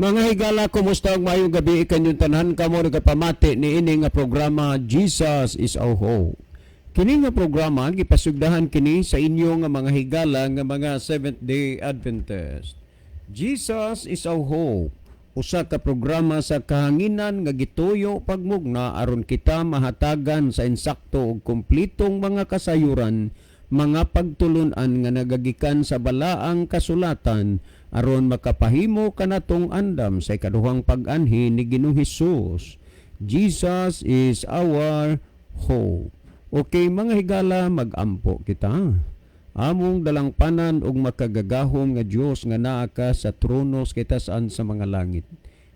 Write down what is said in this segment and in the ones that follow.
Mga higala, kumusta ang mayong gabi ikanyong tanan kamo nagapamati ni ini nga programa Jesus is our Hope. Kini nga programa gipasugdahan kini sa inyo nga mga higala nga mga Seventh-day Adventist. Jesus is our Hope. Usa ka programa sa kahanginan nga gituyo pagmugna aron kita mahatagan sa insakto ug kumplitong mga kasayuran, mga pagtulunan nga nagagikan sa balaang kasulatan aron makapahimo kanatong andam sa ikaduhang pag-anhi ni Ginoong Hesus. Jesus is our hope. Okay mga higala, magampo kita. Among dalangpanan og makagagahom nga Dios nga naa ka sa tronos kita saan sa mga langit.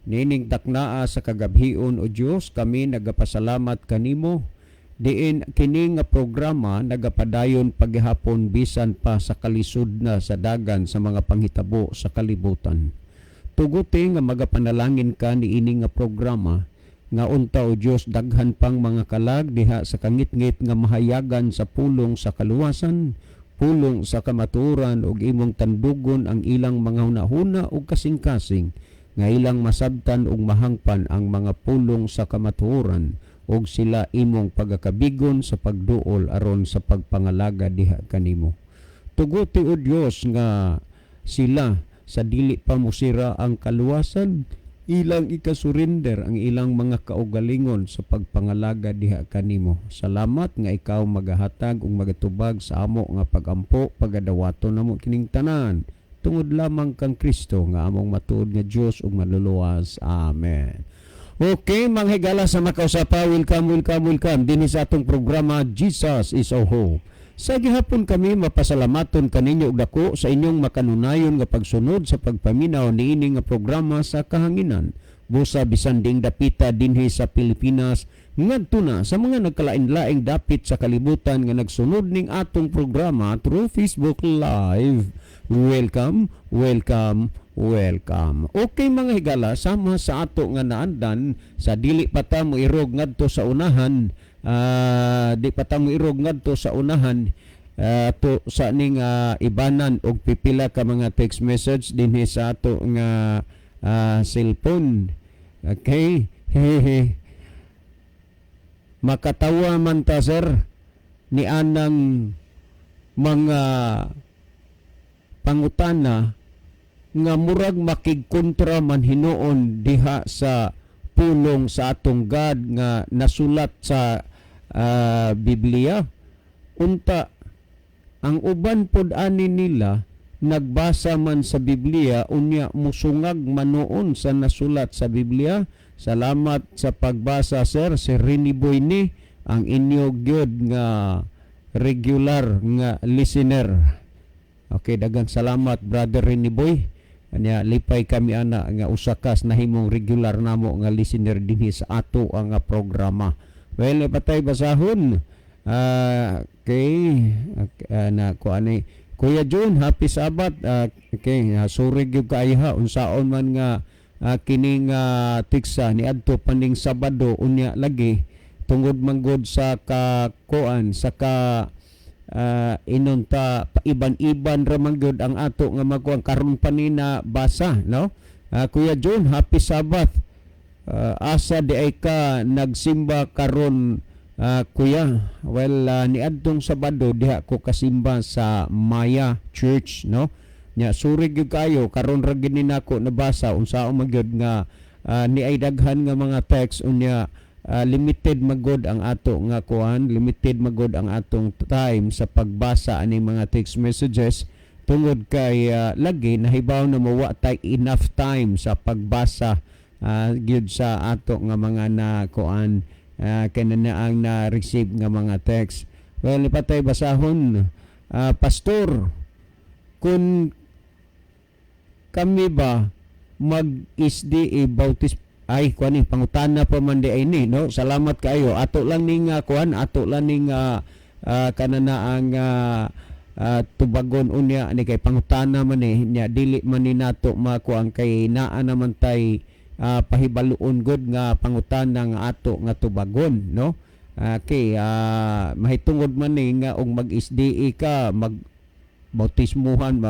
Nining taknaa sa kagabhion o Dios, kami nagapasalamat kanimo. Diin kini nga programa nagapadayon paghihapon bisan pa sa kalisod na sa dagan sa mga panghitabo sa kalibutan. Tuguti nga magapanalangin ka ni ini nga programa nga unta o Dios daghan pang mga kalag diha sa kangit-ngit nga mahayagan sa pulong sa kaluwasan, pulong sa kamaturan ug imong tandugon ang ilang mga hunahuna ug kasing-kasing nga ilang masabtan ug mahangpan ang mga pulong sa kamaturan ug sila imong pagakabigon sa pagduol aron sa pagpangalaga diha kanimo. Tuguti o Dios nga sila sa dili pa musira ang kaluwasan, ilang ikasurinder ang ilang mga kaugalingon sa pagpangalaga diha kanimo. Salamat nga ikaw magahatag ug magatubag sa amo nga pagampo pagadawaton namo kining tanan. Tungod lamang kang Kristo nga among matuod nga Dios ug manluluwas. Amen. Okay, mga higala sa makausapa, welcome din sa atong programa Jesus is our Hope. Sa gihapon kami mapasalamaton kaninyo og dako sa inyong makanunayon nga pagsunod sa pagpaminaw niini nga programa sa kahanginan. Busa bisan ding dapita dinhi sa Pilipinas ngadto na sa mga nagkalain-laing dapit sa kalibutan nga nagsunod ning atong programa through Facebook Live. Welcome. Okay mga higala, sama sa ato nga naandan sa dili pa ta mo irog ngadto sa unahan, to sa ning ibanan og pipila ka mga text message dinhi sa ato nga cellphone. Okay? Makatawa man ta sir ni anang mga pangutana nga murag makigkontra man hinuon diha sa pulong sa atong God nga nasulat sa Biblia. Unta ang uban pod ani nila nagbasa man sa Biblia unya musungag manoon sa nasulat sa Biblia. Salamat sa pagbasa sir, si Riniboy ni ang inyo gyud nga regular nga listener. Okay, dagang salamat brother Riniboy. Anya lipay kami ana nga usakas nahimong regular namo nga listener dinhi sa ato ang programa. Well, patay basahon. Okay, na ko ani Kuya John, happy Sabat. Okay, sorry gyud kaayo ha unsaon man nga kining tiksa ni adto paning Sabado unya lagi tungod manggod sa kakuan sa inunta iban-iban ra man gyud ang ato nga magkuan karon pa ni na basa no. Kuya John, happy Sabbath. Asa di ay ka nagsimba karon kuya? Well, niadtong Sabado diha ko kasimba sa Maya Church no. Nya suri gyud kayo karon ra gid ni nako nabasa unsaon man gyud nga ni ay daghan nga mga text unya. Limited magod ang ato nga kuan, limited magod ang atong time sa pagbasa ani mga text messages tungod kay lagi nahibaw na mawa tay enough time sa pagbasa gyud sa ato nga mga na kuan kanana ang na-receive nga mga text. Well, ipatay basahon pastor, kung kami ba mag-SDA Bautismo ay kuan ni pangutana pa man di ay ni no. Salamat kaayo ato lang ning kuan, ato lang ning kanana ang tubagon unya ni kay pangutana man ni nya dili man ni nato makuan kay naa naman tay pahibaluon gud nga pangutana nga ato nga tubagon no. Okay, mahitungod man ni nga og mag-SDA ka bautismuhan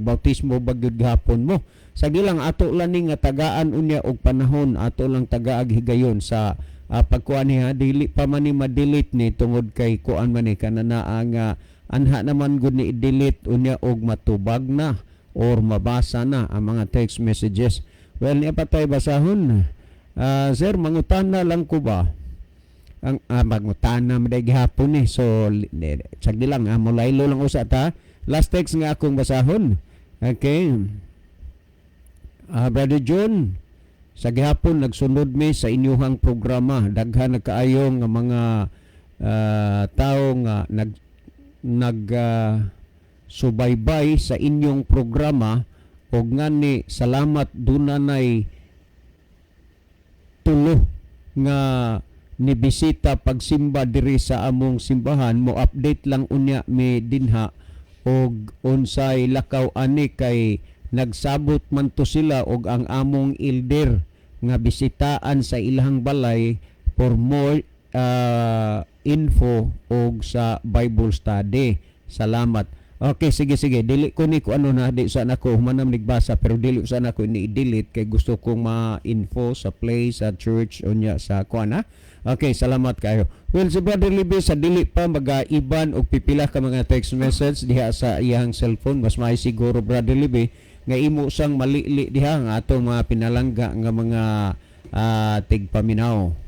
bautismo bagyod gahapon mo sa gilang ato lang ni nga tagaan unya og panahon ato lang tagaag higayon sa pagkuan niya dili pa man ni ma-delete ni tungod kay kuan man ni kanana ang anha naman gud ni i-delete unya og matubag na or mabasa na ang mga text messages. Well, niya patay basahon. Sir, mangutana lang ko ba? Ang mangutana maday gihapon ni. So, sagdi lang, mulaylo lang usa ta. Last text nga akong basahon. Okay. Brother John, sa gihapon nagsunod mi sa inyuhang programa. Daghan nagkaayo nga mga tao nga subaybay sa inyong programa og ngani salamat dunay tulo nga nibisita pagsimba diri sa among simbahan mo update lang unya mi dinha og unsay lakaw ani kay nagsabot man to sila og ang among elder nga bisitaan sa ilang balay for more info og sa Bible study. Salamat. Okay, sige. Dili ko ni ko ano na di sa nako humanam nagbasa pero dili sa nako ni delete kay gusto kong ma-info sa place sa church unya sa kuan ha. Okay, salamat kayo. Well, si Brother Libby sa dili pa mag-iban og pipila ka mga text message diha sa iyang cellphone mas may siguro Brother Libby nga imo sang malili diha nga atong mga pinalangga nga mga tigpaminaw.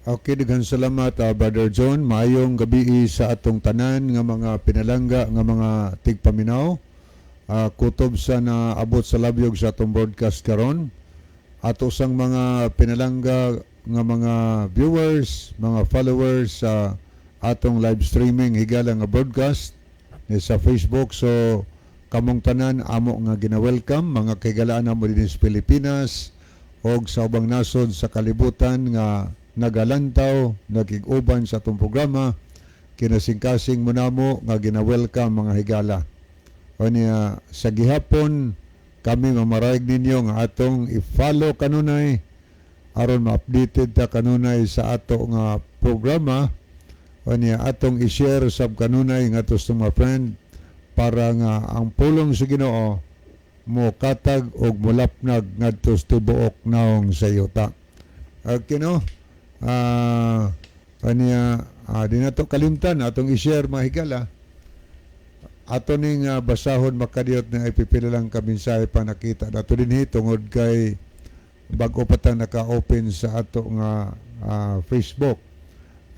Okay, daghan salamat Brother John. Maayong gabi sa atong tanan nga mga pinalangga nga mga tigpaminaw. Kutob sa naabot sa labyog sa atong broadcast karon. Ato sang mga pinalangga nga mga viewers, mga followers sa atong live streaming higala nga broadcast ni sa Facebook. So kamong tanan amo nga gina-welcome mga kaigalaan mo dinhi sa Pilipinas og sa ubang nasod sa kalibutan nga nagalantaw, nagig-uban sa atong programa, kinasing-kasing mo namo nga gina-welcome mga higala. O niya, sa gihapon, kami mamarayag ninyo nga atong i-follow kanunay, aron ma-updated ta kanunay sa ato nga programa, o niya, atong i-share sab kanunay nga to sa mga friend, para nga ang pulong sa Ginoo mo katag og mulapnag ngadto sa tibuok naong sa yuta. Okay no? Di na to kalimtan atong i-share mga higala ato ning basahon makadiyot na ipipila lang kaminsahe pa nakita nato dinhi tungod kay bag-o pa ta naka-open sa ato nga Facebook.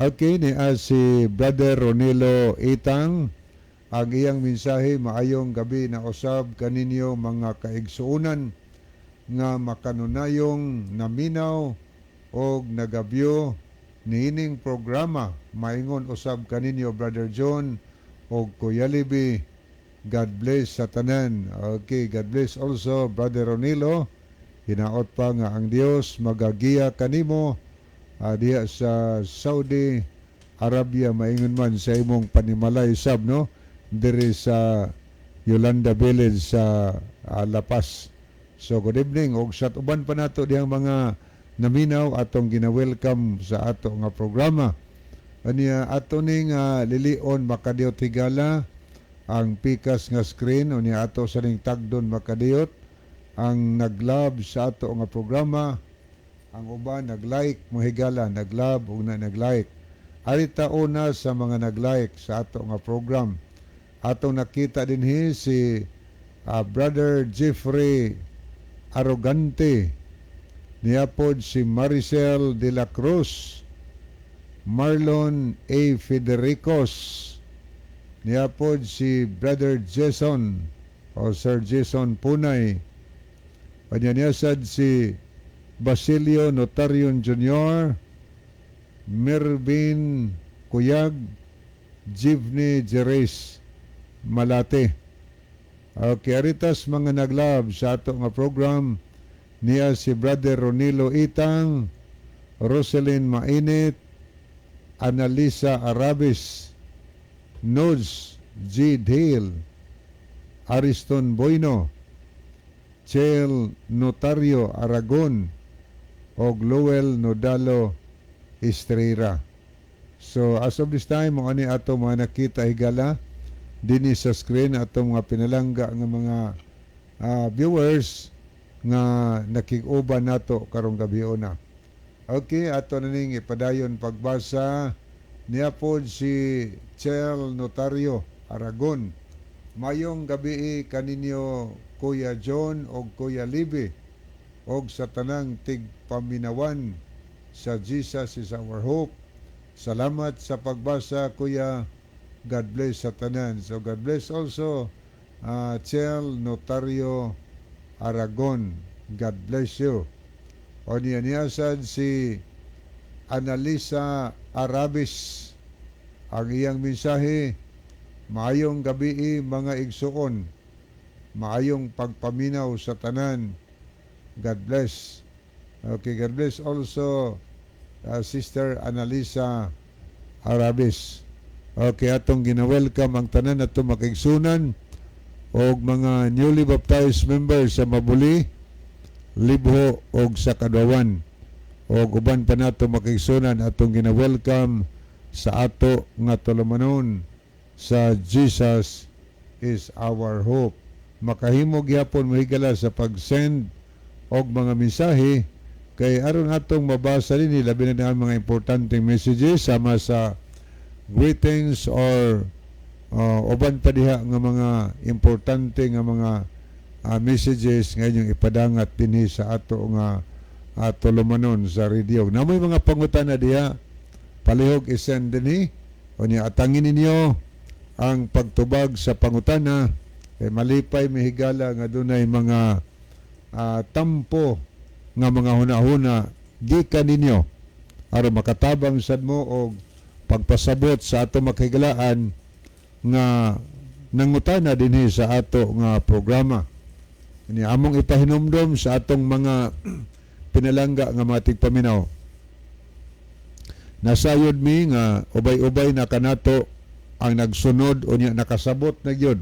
Okay, ni si Brother Ronilo Itang ang iyang mensahe. Maayong gabi na usab kaninyo mga kaigsuunan nga makanunayong naminaw og nagabyo niining programa. Maingon usab kaninyo Brother John og Kuya Libby. God bless sa tanan. Okay, God bless also Brother Ronilo. Hinaot pa nga ang Dios magagiya kanimo diha sa Saudi Arabia. Maingon man sa imong panimalay sab no diri sa Yolanda Village sa La Paz. So good evening og sa uban pa nato dihang mga naminaw atong gina-welcome sa ato nga programa. Aniya ato ning lilion makadiyot higala ang pikas nga screen unya ato sa ning tagdon makadiyot ang nag-love sa ato nga programa. Ang uban nag-like mo higala, nag-love ug nag-like. Arita una sa mga nag-like sa ato nga program. Atong nakita dinhi si Brother Jeffrey Arrogante. Niapod si Maricel de la Cruz, Marlon A. Federicos, niapod si Brother Jason o Sir Jason Punay, panyanyasad si Basilio Notarion Jr., Mervin Cuyag, Jivne Jerez Malate. Okay, aritas mga naglab sa ato nga program niya si Brother Ronilo Itang, Roselyn Mainit, Analisa Arabis, Nods G. Dale, Ariston Boyno, Chel Notario Aragon, og Lowell Nodalo Estrera. So as of this time, mga ni ato mga nakita higala dinhi sa screen atong mga pinalangga nga mga viewers nga nakig-uban nato karong gabi na. Okay, ato na ning ipadayon pagbasa niya po si Chel Notario Aragon. Mayong gabi kaninyo Kuya John o Kuya Libby og sa tanang tigpaminawan sa Jesus is our hope. Salamat sa pagbasa Kuya. God bless sa tanan. So God bless also Chel Notario Aragon. God bless you. O niya si Analisa Arabis. Ang iyang mensahe, maayong gabi mga igsuon, maayong pagpaminaw sa tanan. God bless. Okay, God bless also Sister Analisa Arabis. Okay, atong gina-welcome ang tanan ato makigsunan og mga newly baptized members sa Mabuli, Libho og sa Kadawan. Og uban pa nato makigsunan atong gina-welcome sa ato nga tulumanon sa Jesus is our hope. Makahimo gyapon mo higala sa pag-send og mga mensahe kay aron atong mabasa dinhi labi na ang mga importanteng messages sama sa greetings or uban pa diha nga mga importante nga mga messages nga inyong ipadangat dinhi sa ato nga tulumanon sa radio. Namoy mga pangutana diha palihog isend dinhi o niya atangin ninyo ang pagtubag sa pangutana kay malipay mihigala nga dunay mga tampo nga mga hunahuna gikan ninyo aron makatabang sad mo og pagpasabot sa ato makahigalaan nga nangutana dinhi sa ato nga programa. Ini among ipahinumdom sa atong mga pinalangga nga mga tigpaminaw. Nasayod mi nga ubay-ubay na kanato ang nagsunod o niya nakasabot na gyud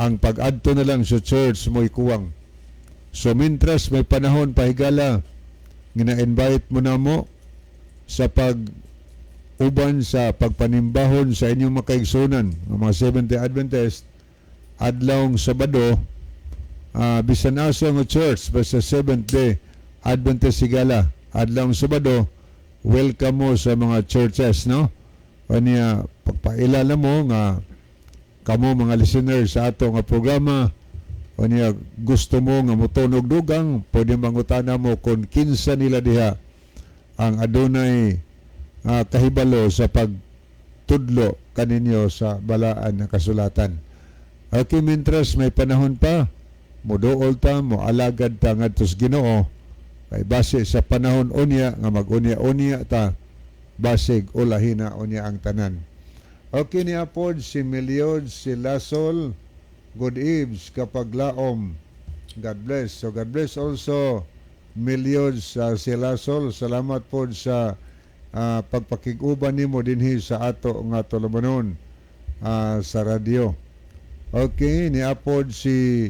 ang pag-adto na lang sa church mo'y kuwang. So mintras may panahon pahigala gina-invite mo na mo sa pag-uban sa pagpanimbahon sa inyong makaigsunan ng mga Seventh-day Adventist adlawng Sabado bisan aso nga church basta Seventh-day Adventist sigala adlawng Sabado welcome mo sa mga churches, no? O niya, pagpailala mo nga kamo mga listeners sa ato nga programa o niya gusto mo nga mutunog dugang pwede mangutana mo kung kinsa nila diha ang adunay kahibalo sa pagtudlo kaninyo sa balaan na kasulatan. Okay, mintras may panahon pa muduol ta mo alagad ta ngadto sa Ginoo kay base sa panahon unya nga mag-unya-unya ta basig ulahina unya ang tanan. Okay niya po si Miliod si Lasol. Good eves kapag laom. God bless. So God bless also Miliod si Lasol. Salamat po sa pagpakiguban nimo dinhi sa ato nga tulumanon sa radio. Okay niya po si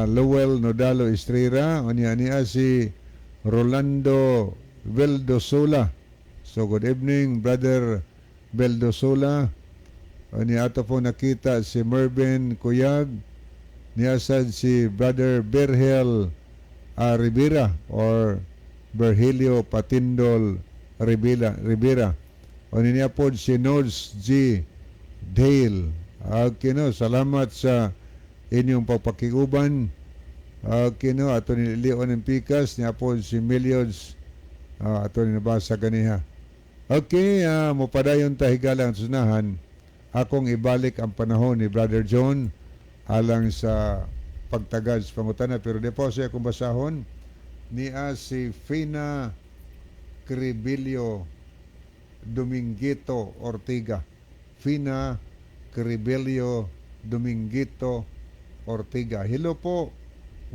Lowell Nodalo Estrera, niya si Rolando Veldosola. So good evening Brother Veldosola. Niya ato po nakita si Mervin Cuyag. Niya sad si Brother Berhel Rivera or Berhelio Patindol Rivera. Niya po si Nodes G. Dale. Okay, no, salamat sa inyong pagpakiguban. Kino ato ni Leon ng Picas niya po si Millions ato ni nabasa ganiha. Okay, mopadayon ta higala ang sunahan. Akong ibalik ang panahon ni Brother John alang sa pagtagad sa pangutana pero di po siya kung basahon niya si Fina Cribilio Dominguito Ortiga. Fina Cribilio Dominguito Ortiga. Hello po,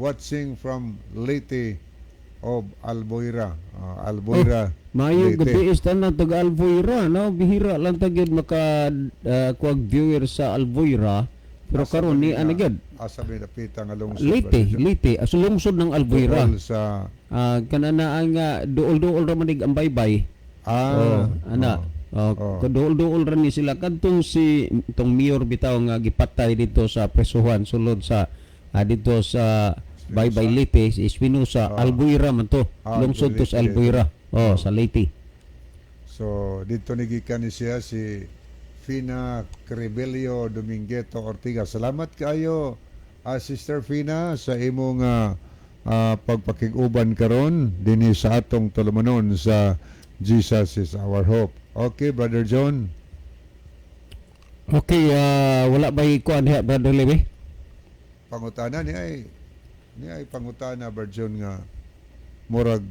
watching from Leyte of Albuera. Albuera. Mayo gabi is tanan taga Albuera, no? Bihira lang tagid maka kuag viewer sa Albuera. Pero karon ni anagad. Asa may napita nga lungsod. Leyte, aso lungsod ng Albuera. Sa kanana ang duol-duol ra manig ang baybay. Ana. Oh. Kaduol-duol ra ni sila kadtong itong mayor bitaw nga gipatay dito sa presuhan sulod sa dito sa Baybay Leyte, si Espinosa, Albuera man to. Lungsod to sa Albuera. Sa Leyte. So dito nigikan ni siya si Fina Cribelio Domingueto Ortiga. Salamat kayo Sister Fina sa imong pagpakig-uban karon dinhi sa atong tulumanon sa Jesus is our hope. Okay, Brother John. Okay, wala ba ikuan diha Brother Lebe? Pangutana ni ay pangutana Brother John nga murag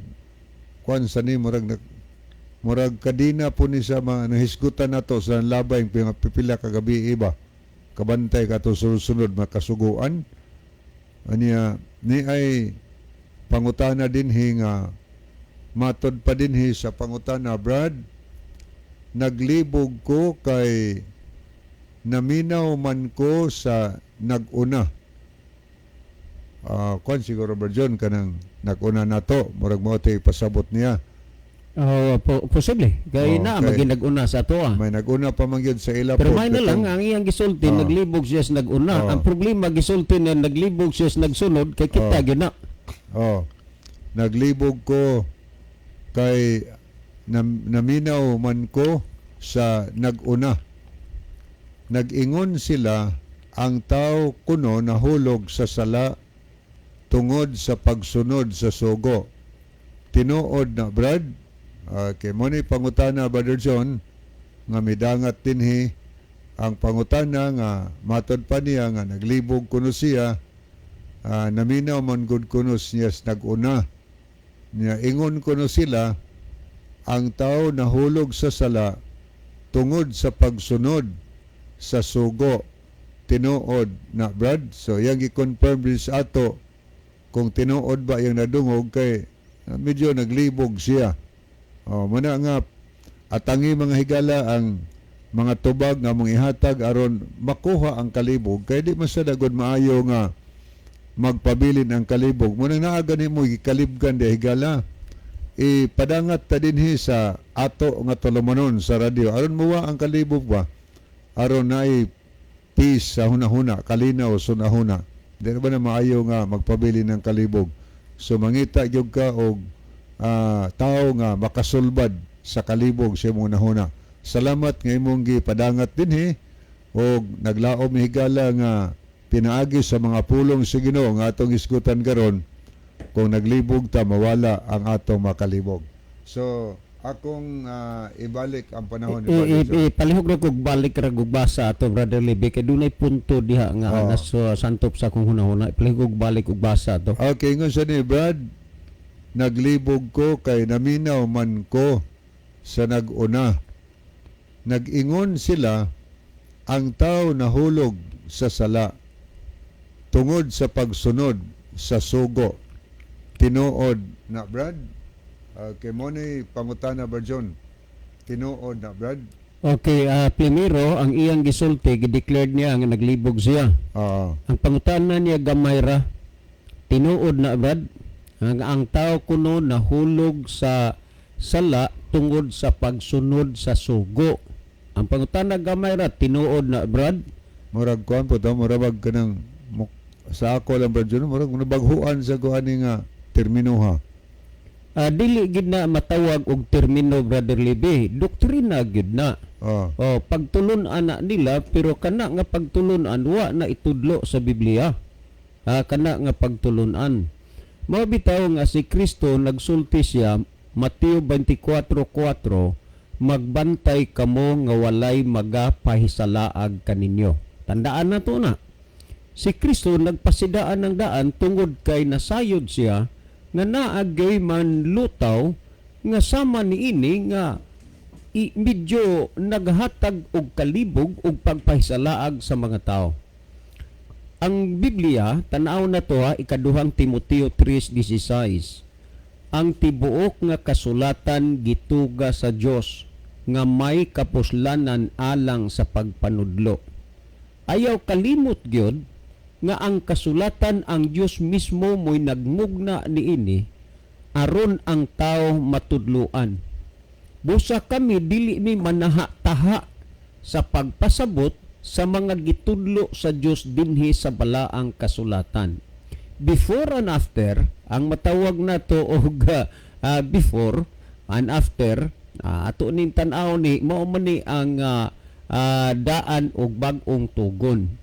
kuan sa ni murag kadina po ni sa mga nahisgutan nato sa labay pipila ka gabi iba kabantay ka to sunod makasuguan aniya ni ay pangutana dinhi nga matod pa dinhi sa pangutana Brad naglibog ko kay naminaw man ko sa naguna kuan siguro Brad John kanang naguna nato murag mo tay pasabot niya. Posible. Kaya na, maginag-una sa ato May nag-una pa man yun sa ila. Pero may na lang, ang iyang gisulti, naglibog siya sa nag-una. Ang problema, gisulti na naglibog siya sa nagsunod, kay kita yun na. Naglibog ko kay naminaw man ko sa nag-una. Nag-ingon sila ang tao kuno nahulog sa sala tungod sa pagsunod sa sugo. Tinuod na Brad, kay mo ni pangutana Brother John nga midangat dinhi ang pangutana nga matod pa niya nga naglibog kuno siya naminaw man gud kuno siya naguna niya ingon kuno sila ang tao nahulog sa sala tungod sa pagsunod sa sugo tinuod na Brad. So yang i-confirm din sa ato kung tinuod ba yung nadungog kay medyo naglibog siya. Muna nga atangi mga higala ang mga tubag nga mong ihatag aron makuha ang kalibog kay di man sa dagod maayo nga magpabilin ang kalibog. Muna naaga nimo gikalibgan di higala ipadangat ta dinhi sa ato nga tulumanon sa radyo aron muwa ang kalibog ba aron naay peace sa hunahuna kalinaw sa hunahuna. Di ba na maayo nga magpabilin ng kalibog. So mangita gyud ka og tao nga makasulbad sa kalibog sa imong nahuna. Salamat nga imong gipadangat dinhi og naglaom higala nga pinaagi sa mga pulong sa Ginoo nga atong isgutan karon kung naglibog ta mawala ang atong makalibog. So akong ibalik ang panahon palihog ra kog balik ra kog basa ato Brother Lebe kay dunay punto diha nga nasa santop sa akong hunahuna. Palihog balik og basa to. Okay, ngon sa ni Brad naglibog ko kay naminaw man ko sa nag-una. Nag-ingon sila ang tao nahulog sa sala tungod sa pagsunod sa sugo. Tinuod na Brad. Kay mo ni pangutana Barjon. Tinuod na Brad. Okay, primero ang iyang gisulti gideclared niya nga naglibog siya. Ang pangutana niya gamay ra. Tinuod na Brad. Ang tao kuno nahulog sa sala tungod sa pagsunod sa sugo. Ang pangutana gamay ra tinuod na Brad. Murag kuan po to, murag kanang sa ako lang Brad John, murag nabaghuan sa kuan nga termino ha. Dili gid na matawag og termino Brother Lebe. Doktrina gid na. Pagtulon-an na nila pero kana nga pagtulon-an wa na itudlo sa Biblia. Kana nga pagtulon-an. Mao bitaw nga si Kristo nagsulti siya Mateo 24:4 magbantay kamo nga walay magapahisalaag kaninyo. Tandaan na to na. Si Kristo nagpasidaan ng daan tungod kay nasayod siya nga naagay man lutaw nga sama niini nga medyo naghatag og kalibog og pagpahisalaag sa mga tao. Ang Biblia, tanaw na to ikaduhang Timoteo 3:16. Ang tibuok nga kasulatan gituga sa Dios nga may kapuslanan alang sa pagpanudlo. Ayaw kalimot gyud nga ang kasulatan ang Dios mismo mo'y nagmugna niini aron ang tao matudluan. Busa kami dili mi manaha-taha sa pagpasabot sa mga gitudlo sa Dios dinhi sa balaang kasulatan. Before and after, ang matawag nato og before and after, ato ning tan-aw ni mao man ni ang daan og bag-ong tugon.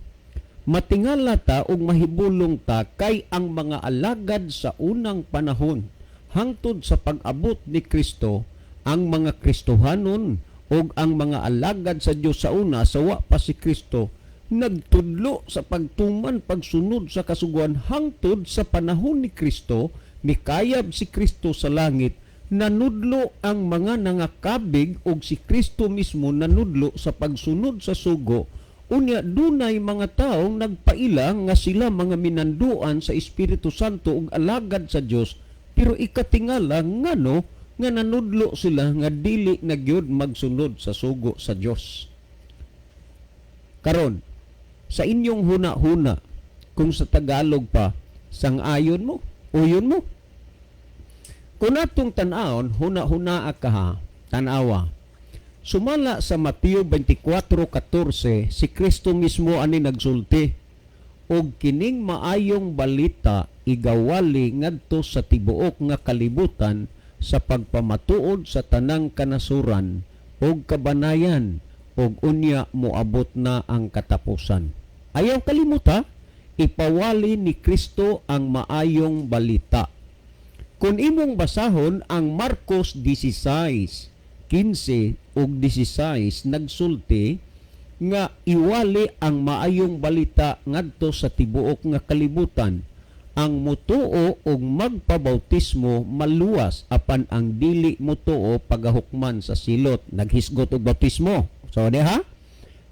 Matingala ta og mahibulong ta kay ang mga alagad sa unang panahon hangtod sa pag-abot ni Kristo, ang mga Kristohanon o ang mga alagad sa Diyos sa una, sa wa pa si Kristo, nagtudlo sa pagtuman, pagsunod sa kasuguan hangtod sa panahon ni Kristo, mikayab si Kristo sa langit, nanudlo ang mga nangakabig o si Kristo mismo nanudlo sa pagsunod sa sugo. Unya, dunay mga taong nagpailang nga sila mga minanduan sa Espiritu Santo ug alagad sa Dios, pero ikatingala ngano nga nanudlo sila nga dili na gyud magsunod sa sugo sa Dios. Karon, sa inyong huna-huna, kung sa Tagalog pa, sang-ayon mo, uyon mo. Kung atong tan-awon, huna-huna ka tanawa. Sumala sa Mateo 24:14, si Kristo mismo ani nagsulti, og kining maayong balita igawali ngadto sa tibuok nga kalibutan sa pagpamatuod sa tanang kanasuran og kabanayan, og unya moabot na ang katapusan. Ayaw kalimuta, ipawali ni Kristo ang maayong balita. Kung imong basahon ang Marcos 16:15 ug 16, nagsulti nga iwali ang maayong balita ngadto sa tibuok nga kalibutan. Ang mutuo og magpabautismo maluwas, apan ang dili mutuo pagahukman sa silot, naghisgot og bautismo. So diha,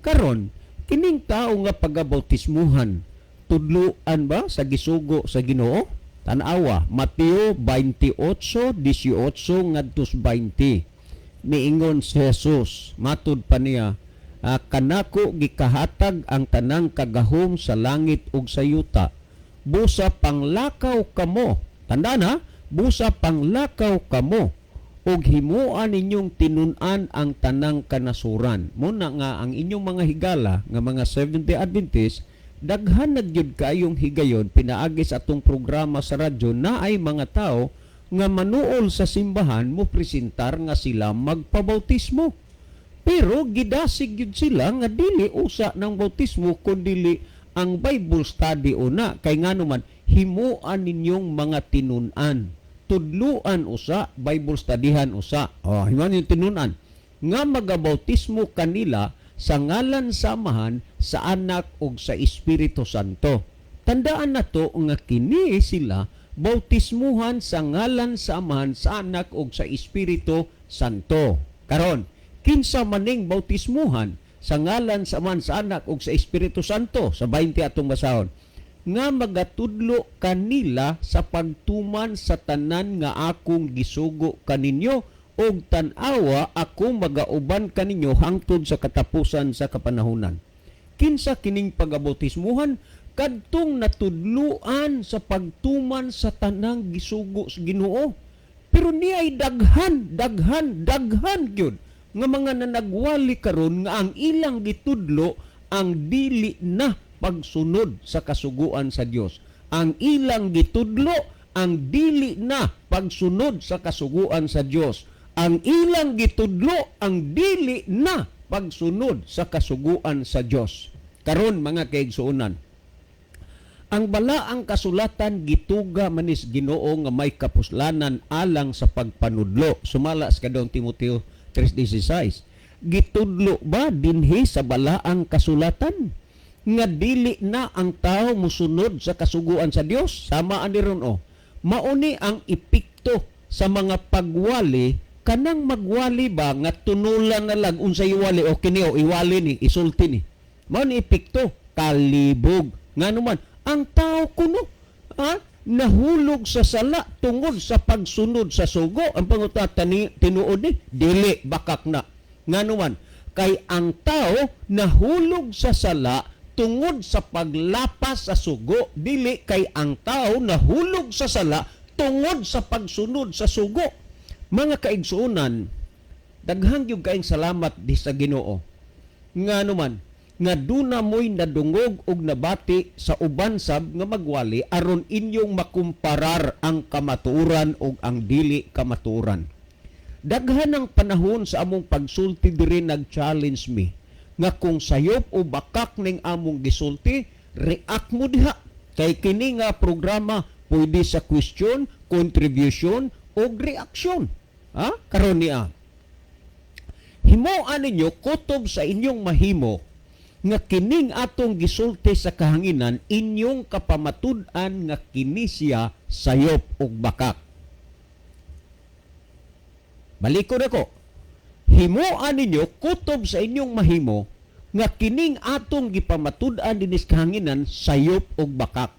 karon kining tao nga pagabautismuhan, tudluan ba sa gisugo sa Ginoo? Tan-awa, Mateo 28:18 ngadto 20. Niingon si Jesus, matud pa niya, kanako gikahatag ang tanang kagahom sa langit ug sa yuta. Busa panglakaw kamo, tanda na, busa panglakaw kamo, ug himuan ninyong tinun-an ang tanang kanasuran. Muna nga ang inyong mga higala nga mga Seventh-day Adventist, daghan nagyud kayong higayon pinaagi sa atong programa sa radyo na ay mga tao nga manuol sa simbahan mo presentar nga sila magpabautismo. Pero gidasig yun sila nga dili usa ng bautismo kundi ang Bible study una, kay nga naman himuan ninyong mga tinun-an. Tudluan usa, Bible studyhan usa. Himuan yung tinun-an nga magabautismo kanila sa ngalan samahan sa Anak ug sa Espiritu Santo. Tandaan nato nga kini sila bautismuhan sa ngalan samahan sa Anak ug sa Espiritu Santo. Karon, kinsa maning bautismuhan sa ngalan samahan sa Anak ug sa Espiritu Santo, sa 20 atong basahon, nga magatudlo kanila sa pagtuman sa tanan nga akong gisugo kaninyo, og tan-awa ako magauban kaninyo hangtod sa katapusan sa kapanahunan. Kinsa kining pagabautismuhan? Kadtong natudluan sa pagtuman sa tanang gisugo sa Ginoo. Pero niya ay daghan gyud nga mga nanagwali karon nga ang ilang gitudlo ang dili na pagsunod sa kasuguan sa Dios. Ang ilang gitudlo ang dili na pagsunod sa kasuguan sa Dios. Ang ilang gitudlo ang dili na pagsunod sa kasuguan sa Dios. Karon mga kaigsuonan, ang balaang kasulatan gituga manis Ginoo nga may kapuslanan alang sa pagpanudlo. Sumala sa kadong Timoteo 3:16. Gitudlo ba dinhi sa balaang kasulatan nga dili na ang tao musunod sa kasuguan sa Dios? Sama ani ron mauni ang epekto sa mga pagwali, kanang magwali ba nga tunulan na lang unsay iwali o kini iwali ni isulti ni. Mao ni epekto kalibog. Ngano man ang tao kuno nahulog sa sala tungod sa pagsunod sa sugo. Ang panguta tinuod ni dili bakak na. Ngano man kay ang tao nahulog sa sala tungod sa paglapas sa sugo, dili kay ang tao nahulog sa sala tungod sa pagsunod sa sugo. Mga kaigsuonan, daghang gyud kaayong salamat di sa Ginoo. Nga naman, nga duna mo'y nadungog og nabati sa uban sab nga magwali aron inyong makumparar ang kamatuoran og ang dili kamatuoran. Daghan ang panahon sa among pagsulti diri nag-challenge me nga kung sayop o bakak ning among gisulti, react mo diha. Kay kini nga programa pwede sa question, contribution o reaksyon. Karon niya. Himuan ninyo kutob sa inyong mahimo nga kining atong gisulti sa kahanginan inyong kapamatud-an nga kini siya sayop ug bakak. Balikod ako. Himuan ninyo kutob sa inyong mahimo nga kining atong gipamatud-an dinis kahanginan sayop ug bakak.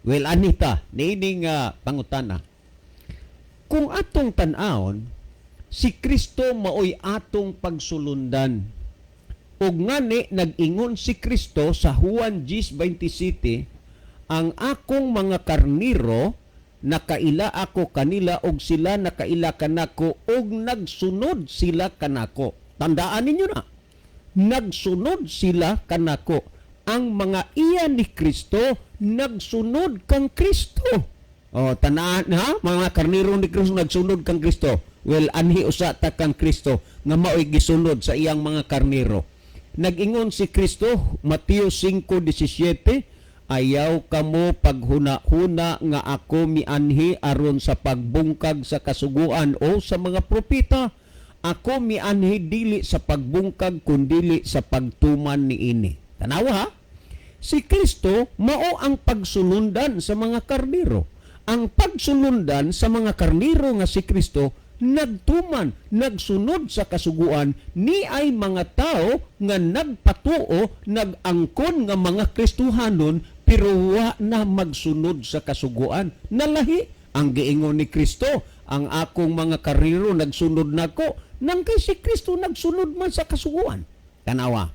Well, anita, niining pangutana. Kung atong tan-aon, si Kristo maoy atong pagsulundan. Ug ngani nag-ingon si Kristo sa Juan 10:27, ang akong mga karniro nakaila ako kanila ug sila nakaila kanako ug nagsunod sila kanako. Tandaan ninyo na. Nagsunod sila kanako. Ang mga iya ni Kristo nagsunod kang Kristo. Tanaan ha, mga karniro ni Kristo nagsunod kang Kristo. Well, anhi usa ta kang Kristo nga maoy gisunod sa iyang mga karniro. Nag-ingon si Kristo, Mateo 5:17, ayaw kamo paghuna-huna nga ako mianhi aron sa pagbungkag sa kasuguan o sa mga propeta. Ako mianhi dili sa pagbungkag kundili sa pagtuman niini. Tanawa ha? Si Kristo mao ang pagsulundan sa mga karniro. Ang pagsulundan sa mga karniro nga si Kristo nagtuman, nagsunod sa kasuguan, ni ay mga tao nga nagpatuo, nagangkon nga mga Kristohanon, pero wa na magsunod sa kasuguan. Nalahi ang giingon ni Kristo, ang akong mga karniro nagsunod nako, nang kay si Kristo nagsunod man sa kasuguan. Tanawa.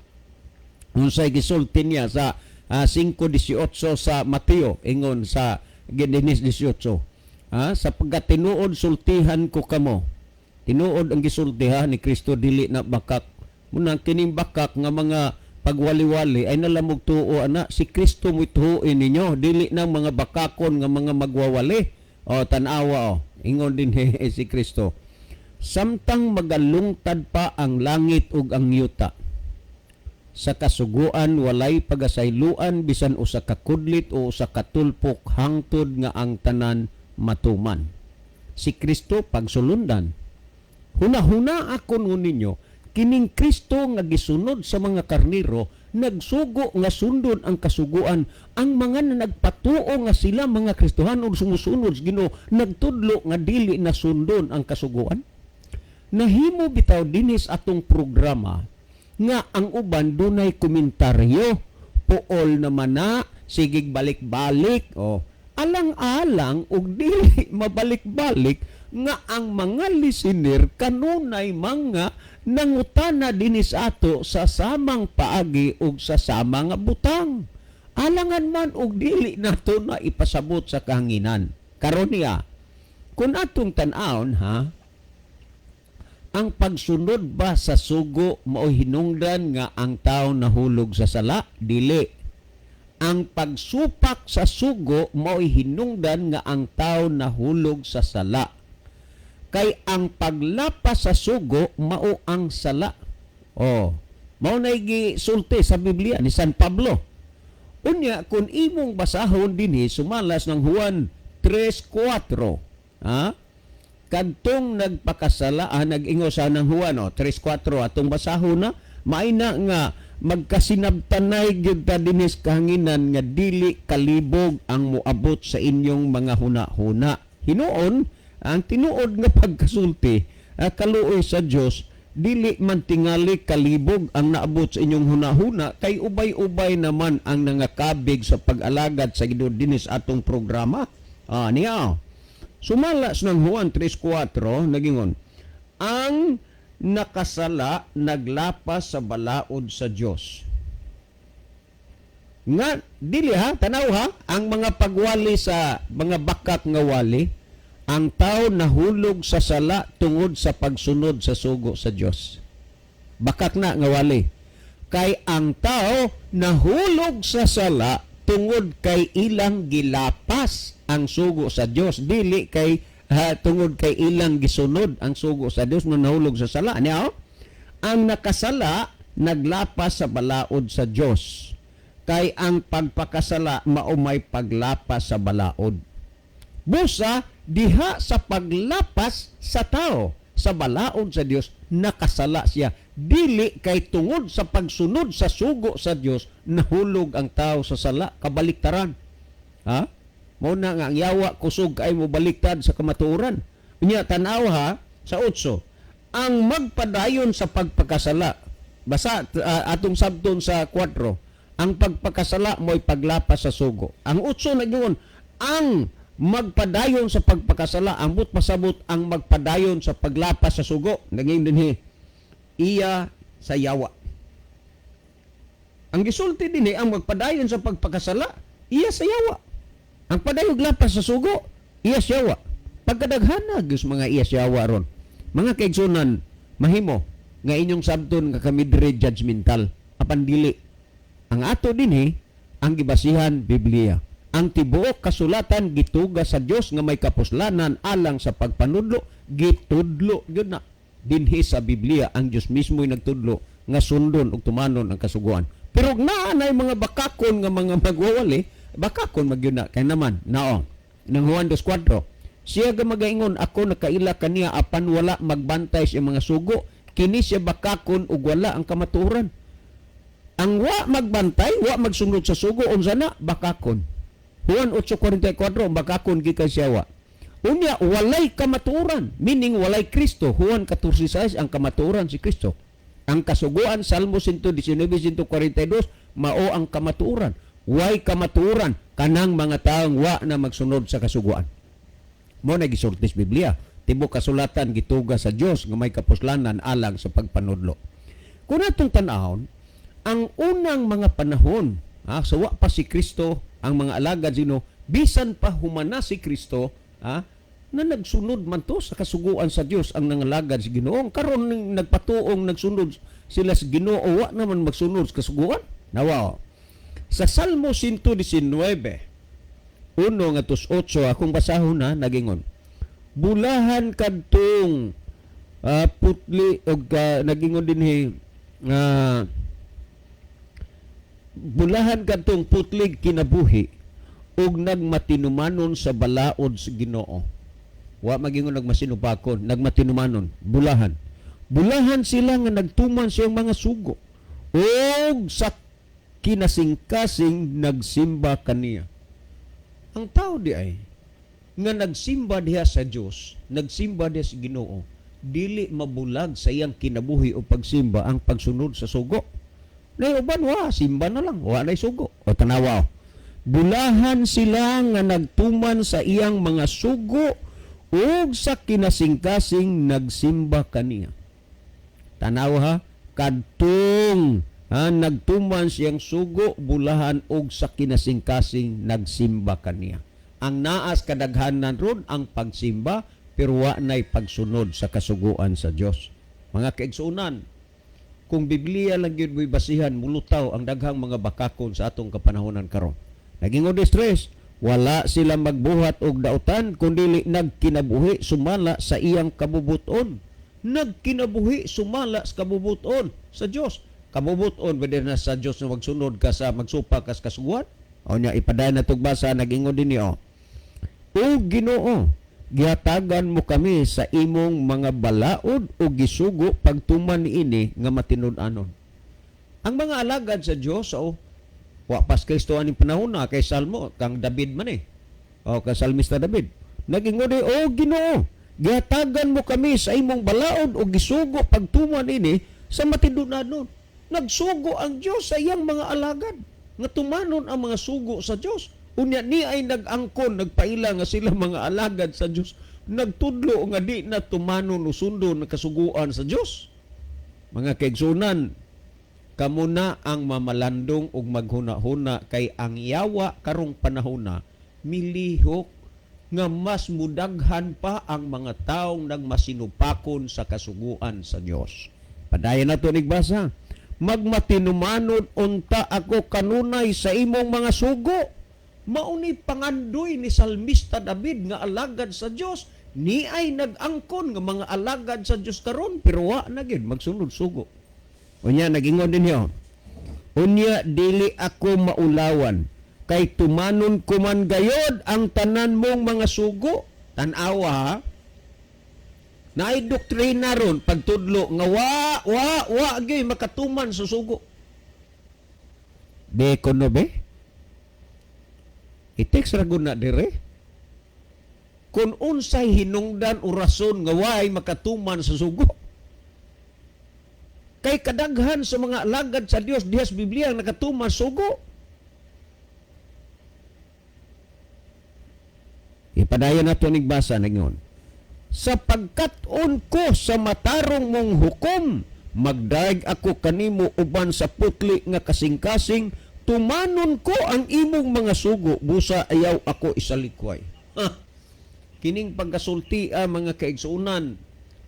Unsay gisulti niya sa 5:18 sa Mateo, ingon sa Genesis 18. Sapagkat tinuod sultihan ko kamo. Tinuod ang gisultihan ni Kristo dili na bakak. Munang kining bakak nga mga pagwali-wali ay nalamog tuo ana si Kristo mo tuuin ninyo dili na mga bakakon nga mga magwawali. Tanawa ingon din si Kristo. Samtang magalungtad pa ang langit ug ang yuta. Sa kasuguan walay pagasayloan bisan usa ka kudlit o usa ka tulpok hangtod nga ang tanan matuman. Si Kristo pagsulundan. Huna-huna ako ninyo, kining Kristo nga gisunod sa mga karniro, nagsugo nga sundon ang kasuguan. Ang mga na nagpatuo nga sila mga Kristohanon sumusunod Ginoo, nagtudlo nga dili na sundon ang kasuguan. Nahimo bitaw dinis atong programa nga ang uban dunay komentaryo, puol naman na, sigig balik-balik, alang-alang ug dili mabalik-balik nga ang mga listener kanunay mga nangutana dinis ato sa samang paagi ug sa samang butang. Alangan man ug dili nato na ipasabot sa kahanginan. Karon niya, kun atong tan-awon ang pagsunod ba sa sugo mao hinungdan nga ang tawo nahulog sa sala? Dili. Ang pagsupak sa sugo mao'y hinungdan nga ang tao nahulog sa sala. Kay ang paglapas sa sugo mao ang sala. Mao na gisulti sa Biblia ni San Pablo. Unya kung imong basahon dinhi sumalas ng Juan 3:4. Kadtong nagpakasala nag-ingo sa ng Juan 3:4 atong basahon na maina nga magkasinabtanay gyud ta dinis kahanginan nga dili kalibog ang moabot sa inyong mga huna-huna. Hinuon ang tinuod nga pagkasulti kaluoy sa Dios dili man tingali kalibog ang naabot sa inyong huna-huna kay ubay-ubay naman ang nangakabig sa pag-alagad sa Ginoo dinis atong programa. Niya. Sumalas ng Juan 3:4 nagingon ang nakasala naglapas sa balaod sa Dios. Nga dili tanaw ang mga pagwali sa mga bakak nga wali ang tao nahulog sa sala tungod sa pagsunod sa sugo sa Dios. Bakak na nga wali. Kay ang tao nahulog sa sala tungod kay ilang gilapas ang sugo sa Dios, dili kay tungod kay ilang gisunod ang sugo sa Dios nga nahulog sa sala. Niya, ang nakasala naglapas sa balaod sa Dios. Kay ang pagpakasala maumay paglapas sa balaod. Busa diha sa paglapas sa tao sa balaod sa Dios nakasala siya, dili kay tungod sa pagsunod sa sugo sa Dios nahulog ang tao sa sala. Kabaliktaran. Ha? Mao na nga ang yawa kusog kay mo baliktad sa kamatuoran. Unya tanaw ha sa 8. Ang magpadayon sa pagpakasala. Basa atong sabton sa 4. Ang pagpakasala mo'y paglapas sa sugo. Ang 8 nagyon ang magpadayon sa pagpakasala, ambot pasabot ang magpadayon sa paglapas sa sugo. Naging dinhi iya sa yawa. Ang gisulti dinhi ang magpadayon sa pagpakasala, iya sa yawa. Ang padayog lapas sa sugo, iya sa yawa. Pagkadaghana gyud mga iya sa yawa ron. Mga kaigsunan, mahimo nga inyong sabton nga kami dire judgmental apan dili. Ang ato dinhi ang gibasihan Biblia. Ang tibuok kasulatan gituga sa Dios nga may kapuslanan alang sa pagpanudlo, gitudlo gyud na dinhi sa Biblia. Ang Dios mismo'y nagtudlo nga sundon ug tumanon ang kasuguan. Pero naa nay mga bakakon nga mga magwawali, bakakon magyud na kay naman naong nang Juan 2:4. Siya ga magaingon, ako nakaila kaniya apan wala magbantay sa mga sugo, kini siya bakakon ug wala ang kamatuoran. Ang wa magbantay, wa magsunod sa sugo unsa na bakakon. Juan 8:44 bakakon gikan siya wa. Unya walay kamatuoran, meaning walay Kristo. Juan 14:6 ang kamatuoran si Kristo. Ang kasuguan Salmo 119:142 mao ang kamatuoran. Way kamatuoran kanang mga taong wa na magsunod sa kasuguan. Mo na gisulti sa Biblia. Tibok kasulatan gituga sa Dios nga may kapuslanan alang sa pagpanudlo. Kung atong tan-awon, ang unang mga panahon, sa wa pa si Kristo, ang mga alagad sino, bisan pa humana si Kristo, na nagsunod man to sa kasuguan sa Dios ang nangalagad si Ginoo. Karon nagpatuong nagsunod sila sa Ginoo, wa naman magsunod sa kasuguan. Nawa. Sa Salmo 119, 1-8, akong basahon na nagingon. Bulahan kadtong putli og nagingon dinhi bulahan kadtong putlig kinabuhi ug nagmatinumanon sa balaod sa Ginoo. Wa magingon nagmasinupakon, nagmatinumanon, bulahan. Bulahan sila nga nagtuman sa mga sugo ug sa kinasingkasing nagsimba kaniya. Ang tao di ay nga nagsimba diha sa Dios, nagsimba diha sa Ginoo, dili mabulag sa iyang kinabuhi o pagsimba ang pagsunod sa sugo. Na uban wa simba na lang, wa nay sugo. O tanawa. Bulahan sila nga nagtuman sa iyang mga sugo ug sa kinasingkasing nagsimba kaniya. Tanaw ha, kadtong nagtuman siyang sugo, bulahan ug sa kinasingkasing nagsimba kaniya. Ang naas kadaghanan ron ang pagsimba, pero wa nay pagsunod sa kasuguan sa Dios. Mga kaigsunan, kung Biblia lang yun mo'y basihan, mulutaw ang daghang mga bakakon sa atong kapanahonan karon. Naging stress, wala sila magbuhat og dautan, kundi nagkinabuhi sumala sa iyang kabubuton. Nagkinabuhi sumala sa kabubuton sa Dios. Kabubuton ba na sa Dios na magsunod ka sa magsupa ka sa kasuguan? O niya, ipadayon na basa, naging din niyo. O Ginoo, gihatagan mo kami sa imong mga balaod o gisugo pagtuman niini nga matinud-anon. Ang mga alagad sa Dios, wa pas Kristo aning panahon na kay Salmo kang David man o kay Salmista David. Naging o Ginoo, gihatagan mo kami sa imong balaod o gisugo pagtuman niini sa matinud-anon. Nagsugo ang Dios sa iyang mga alagad nga tumanon ang mga sugo sa Dios. Unya ni ay nag-angkon, nagpaila nga sila mga alagad sa Dios, nagtudlo nga di na tumanon o sundo na kasuguan sa Dios. Mga kaigsunan, kamo na ang mamalandong ug maghuna-huna kay ang yawa karong panahon na milihok nga mas mudaghan pa ang mga taong nagmasinupakon sa kasuguan sa Dios. Padayon nato nigbasa, magmatinumanon unta ako kanunay sa imong mga sugo. Mauni pangandoy ni Salmista David nga alagad sa Dios, ni ay nag-angkon nga mga alagad sa Dios karon pero wa na gid magsunod sugo. Unya nagingon din niyo. Unya dili ako maulawan kay tumanon ko man gayod ang tanan mong mga sugo. Tan-awa naay doktrina ron pagtudlo nga wa gyud makatuman sa sugo. Be kono be? I-text ra gud na dire. Kung unsay hinungdan o rason nga way makatuman sa sugo. Kay kadaghan sa mga alagad sa Dios dihas Biblia ang nakatuman sa sugo. Ipadayon nato nigbasa ningon. Sapagkat-on ko sa matarong mong hukom, magdaig ako kanimo uban sa putli nga kasing-kasing, tumanon ko ang imong mga sugo, busa ayaw ako isalikway. Kining pagkasultia mga kaigsuunan,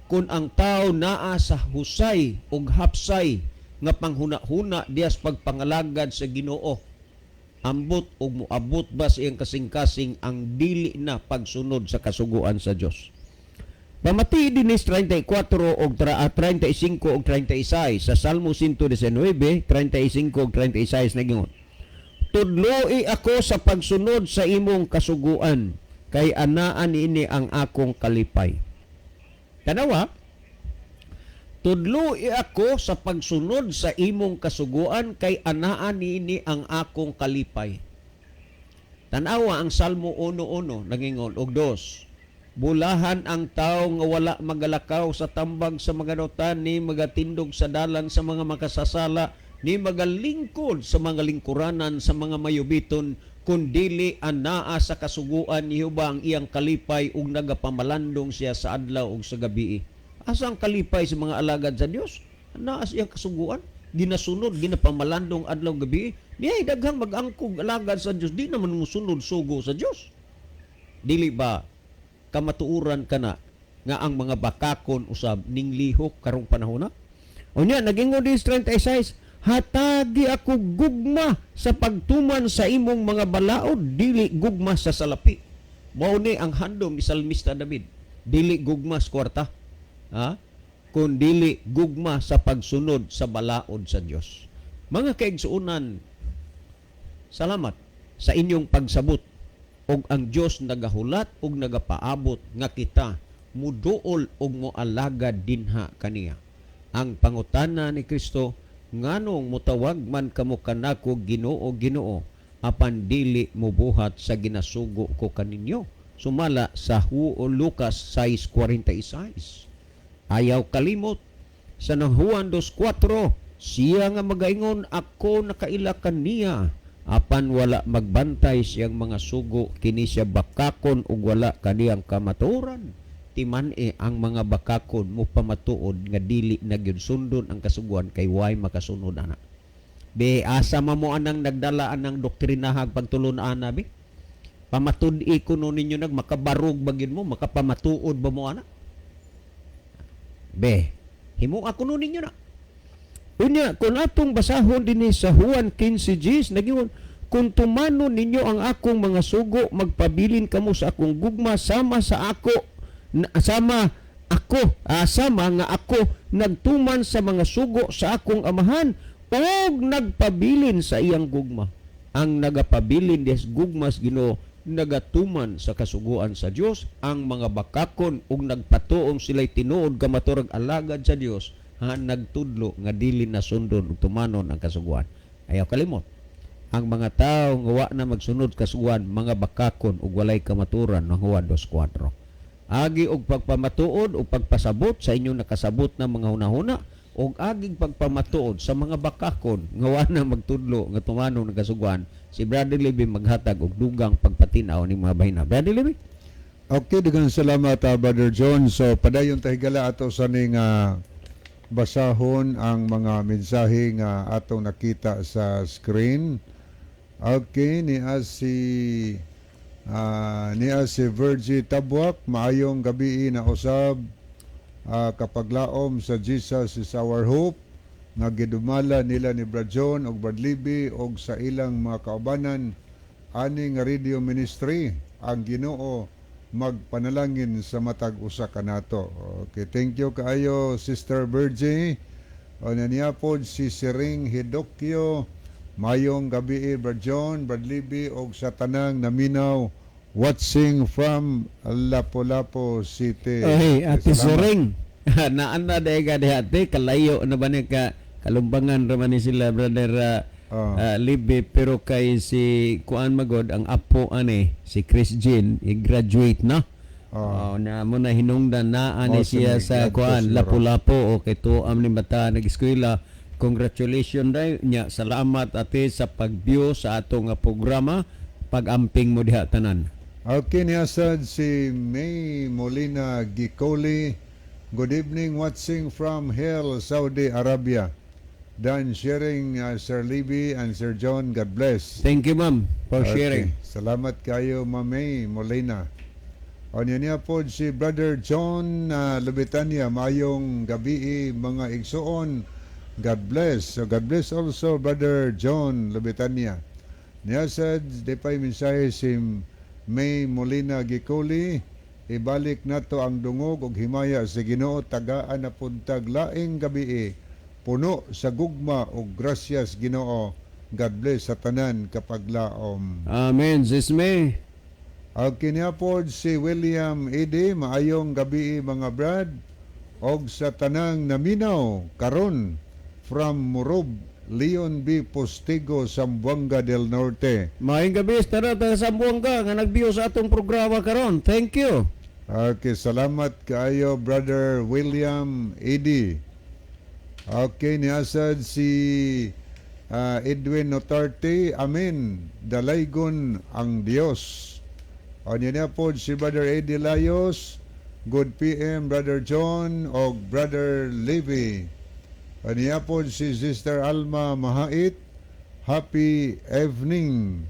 kung ang tao naa sa husay o hapsay nga panghuna-huna diyas pagpangalagad sa Ginoo, ambot o muabot ba siyang kasing-kasing ang dili na pagsunod sa kasuguan sa Dios. Pamati dinis 34 og 35 og 36 sa Salmo 119, 35 og 36 nagingon. Tudloi ako sa pagsunod sa imong kasuguan, kay anaan ini ang akong kalipay. Tanawa, tudloi ako sa pagsunod sa imong kasuguan, kay anaan ini ang akong kalipay. Tanawa ang Salmo 1:1 nagingon og 2. Bulahan ang tao nga wala magalakaw sa tambag sa mga dotan, ni magatindog sa dalan sa mga makasasala, ni magalingkod sa mga lingkuranan sa mga mayubiton, kun dili anaa sa kasuguan ni Jehova ang iyang kalipay ug nagapamalandong siya sa adlaw ug sa gabi. Asa ang kalipay sa mga alagad sa Dios? Anaa sa iyang kasuguan, ginasunod, ginapamalandong adlaw gabi. Niay daghang mag-angkog alagad sa Dios, di naman musunod sugo sa Dios. Dili ba kamatuuran kana nga ang mga bakakon usab ning lihok karong panahon na? Unya nagingon din 36, hatagi ako gugma sa pagtuman sa imong mga balaod, dili gugma sa salapi. Mao ni ang handom ni Salmista David, dili gugma sa kwarta, kun dili gugma sa pagsunod sa balaod sa Dios. Mga kaigsuunan, salamat sa inyong pagsabot. Og ang Dios nagahulat og nagapaabot nga kita muduol og moalagad dinha kaniya. Ang pangutana ni Kristo, nganong mutawag man kamo kanako Ginoo, Ginoo, apan dili mobuhat sa ginasugo ko kaninyo. Sumala sa Lucas 6:46. Ayaw kalimot sa nang Juan 2:4, siya nga magaingon, ako nakaila kaniya, apan wala magbantay siyang mga sugo, kini siya bakakon ug wala kaniyang kamatuoran. Timan-e ang mga bakakon mo pamatuod nga dili na gyud sundon ang kasuguan, kay way makasunod ana. Be asa mo anang nagdala anang doktrinahag pagtulon ana be? Pamatud-i kuno ninyo nag makabarog bagid mo, makapamatuod ba mo ana? Be, himo ako nun ninyo na. Unya, kung atong basahon din sa Juan 15:10, nagingon, kung tumano ninyo ang akong mga sugo, magpabilin kamo sa akong gugma, sama nga ako nagtuman sa mga sugo sa akong amahan, og nagpabilin sa iyang gugma. Ang nagapabilin des gugmas Ginoo, nagatuman sa kasuguan sa Dios. Ang mga bakakon ug nagpatuong sila'y tinuod kamaturag alagad sa Dios, nagtudlo nga dili na sundon ug tumanon ang kasuguan. Ayaw kalimot, ang mga tao nga wa na magsunod kasuguan, mga bakakon ug walay kamaturan ng Juan 2:4. Agi og pagpamatuod o pagpasabot sa inyong nakasabot na mga hunahuna, og aging pagpamatuod sa mga bakakon nga wa na magtudlo nga tumanon ng kasuguan. Si Brother Levy maghatag og dugang pagpatinaw ning mga bahina. Brother Levy? Okay, daghang salamat Brother John. So padayon ta higala ato sa ning basahon ang mga mensahe nga atong nakita sa screen. Okay, ni si Niya si Virgie Tabwak, maayong gabi na usab kapaglaom sa Jesus is our hope nga gidumala nila ni Brad John ug Brad Libby og sa ilang mga kaubanan ani nga radio ministry ang Ginoo magpanalangin sa matag usa kanato. Okay, thank you kaayo Sister Virgie. O niya pod si Siring Hidokyo, mayong gabi Brad John, Brad Libby og sa tanang naminaw watching from Lapu-Lapu City. Oy, Ate Salamat. Soring. Naana dahi ka ate, kalayo na ba ni ka kalumbangan raman ni sila brother Libby, pero kay si Kuan Magod ang apo ani si Chris Jean i-graduate na. Na mo na hinungdan na ani siya sa Kuan Lapu-Lapu o kay tuam ni bata nag-eskwela. Congratulations day nya, salamat ate sa pag-view sa atong programa, pag-amping mo diha tanan. Okay, niyasad si May Molina Gicoli. Good evening, watching from Hell, Saudi Arabia. Done sharing, Sir Libby and Sir John. God bless. Thank you ma'am for sharing. Salamat kayo, Ma'am May Molina. O niya po si Brother John Lubitania. Mayong gabi mga igsoon. God bless. So God bless also Brother John Lubitania. Niyasad, di pa'y mensahe si May Molina Gicoli. Ibalik nato ang dungog ug himaya sa Ginoo, tagaan na puntag laing gabi puno sa gugma ug grasyas Ginoo. God bless sa tanan kapaglaom. Amen. Sis May. Okay niya po si William Ede, maayong gabi mga brad og sa tanang naminaw karon from Murob, Leon B. Postigo, Zamboanga del Norte. Maayong gabi, tara sa Zamboanga nga nagbiyo sa atong programa karon. Thank you. Okay, salamat kaayo Brother William Ede. Okay, niasad si Edwin Notarte. Amen. Dalaygon ang Dios. O niya po si Brother Eddie Layos. Good PM Brother John o Brother Levy. O niya po si Sister Alma Mahait. Happy evening.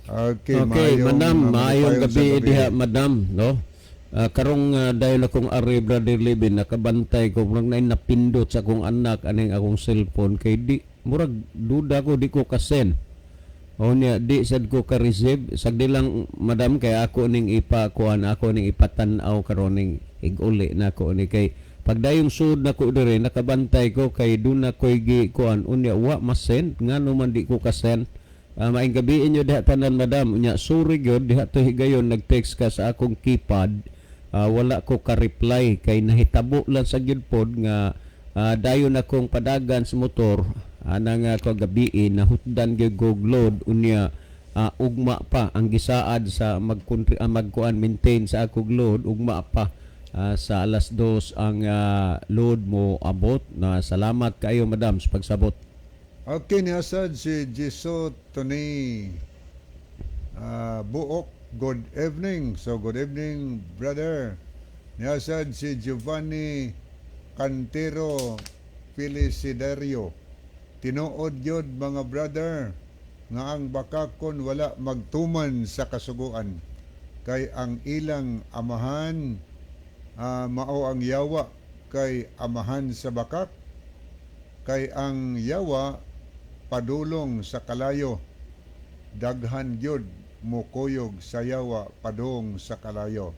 Okay, madam, maayong sa gabi diha, madam, no? Karong dahil akong ari Brother Libby, nakabantay ko murag na napindot sa akong anak aning akong cellphone kay di murag duda ko di ko kasen. O niya di sad ko ka-receive sagdi lang madam, kay ako ning ipakuan, ako ning ipatan-aw karon ning iguli nako ni kay pagdayong sud nako dire nakabantay ko kay duna koy gi kuan unya wa masend ngano man di ko kasen. Maayong gabi inyo diha tanan madam, unya sorry gyud diha to higayon nag-text ka sa akong keypad. Wala ko ka-reply kay nahitabo lang sa gyud pod nga dayon akong padagan sa motor anang ko gabi nahutdan gyud og load unya ugma pa ang gisaad sa magkuan maintain sa akong load, ugma pa sa alas 2 ang load mo abot. Na salamat kayo madam sa pagsabot. Okay, niasad si Jiso Tony Buok. Good evening. So, good evening, brother. Niasad si Giovanni Cantero Felicidario. Tinuod yod mga brother nga ang bakakon wala magtuman sa kasuguan. Kay ang ilang amahan mao ang yawa kay amahan sa bakak. Kay ang yawa padulong sa kalayo, daghan gyud mukuyog sa yawa padung sa kalayo.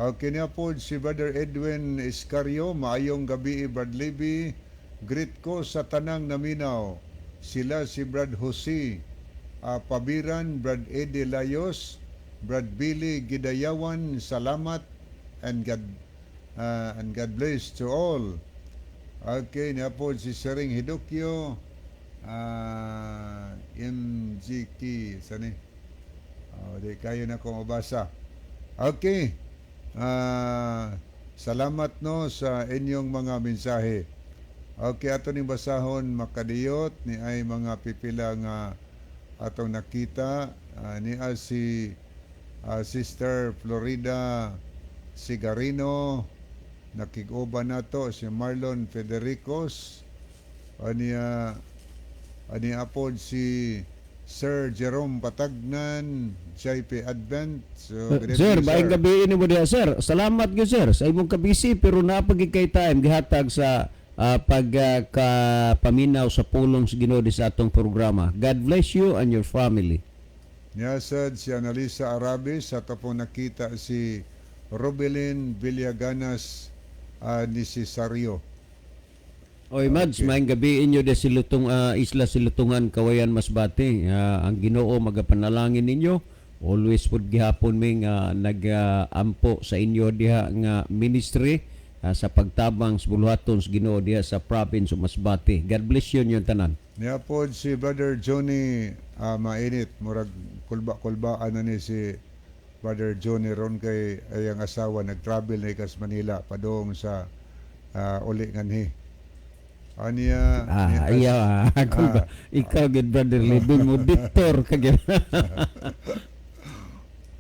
Okay na po si Brother Edwin Iscario. Maayong gabi Brad Libby. Greet ko sa tanang naminaw. Sila si Brad Jose Pabiran, Brad Eddie Layos, Brad Billy Gidayawan. Salamat and God bless to all. Okay na po si Sering Hidokyo. MGK sani di kayo na ko mabasa. Okay, salamat no sa inyong mga mensahe. Okay, ato ning basahon makadiyot ni ay mga pipila nga atong nakita ni si Sister Florida Sigarino, nakig-uban nato si Marlon Federicos, ani apod si Sir Jerome Patagnan, JP Advent. So, good Sir, evening, maayong gabi ini mo diha, sir. Salamat gyud sir sa imong kabisi pero napagi kay time gihatag sa pagkapaminaw sa pulong sa Ginoo di sa atong programa. God bless you and your family. Yasad si Analisa Arabis at po nakita si Robelin Villaganas ni Cesario. Oy Mads, maayong gabi inyo di silutong isla Silutungan Kawayan Masbate. Ang Ginoo magapanalangin ninyo. Always pud gihapon mi nga nag-ampo sa inyo diha nga ministry sa pagtabang sa buluhaton sa Ginoo diha sa province of Masbate. God bless you yung tanan. Niya po si Brother Johnny mainit. Murag kulba-kulbaan na ni si Brother Johnny ron kay ayang asawa nag-travel na ikas Manila padong sa uli nganhi. Aniya ikaw gid brother libing mo diktor ka gyud.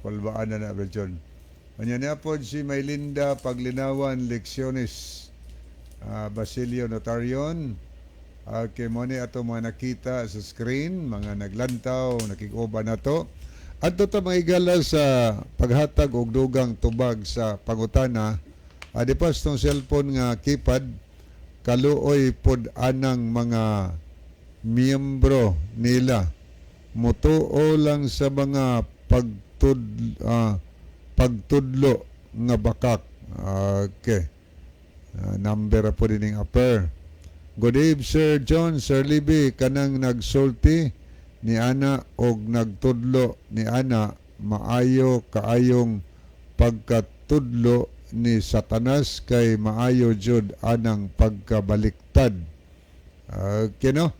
Kulbaan na Brother John. Anya niya po si Maylinda Paglinawan Lecciones Basilio Notarion. Kay mo ni ato mga nakita sa screen, mga naglantaw, nakikuba na to. At ito mga igala sa paghatag og dugang tubag sa pangutana, di pas tong cellphone nga keypad, kaluoy pod anang mga miyembro nila. Mutuo lang sa mga pagtudlo nga bakak. Okay. Number po din ng upper. Good eve, Sir John, Sir Libby, kanang nagsulti ni Ana og nagtudlo ni Ana, maayo kaayong pagkatudlo ni Satanas kay maayo jud anang pagkabaliktad. Okay, no?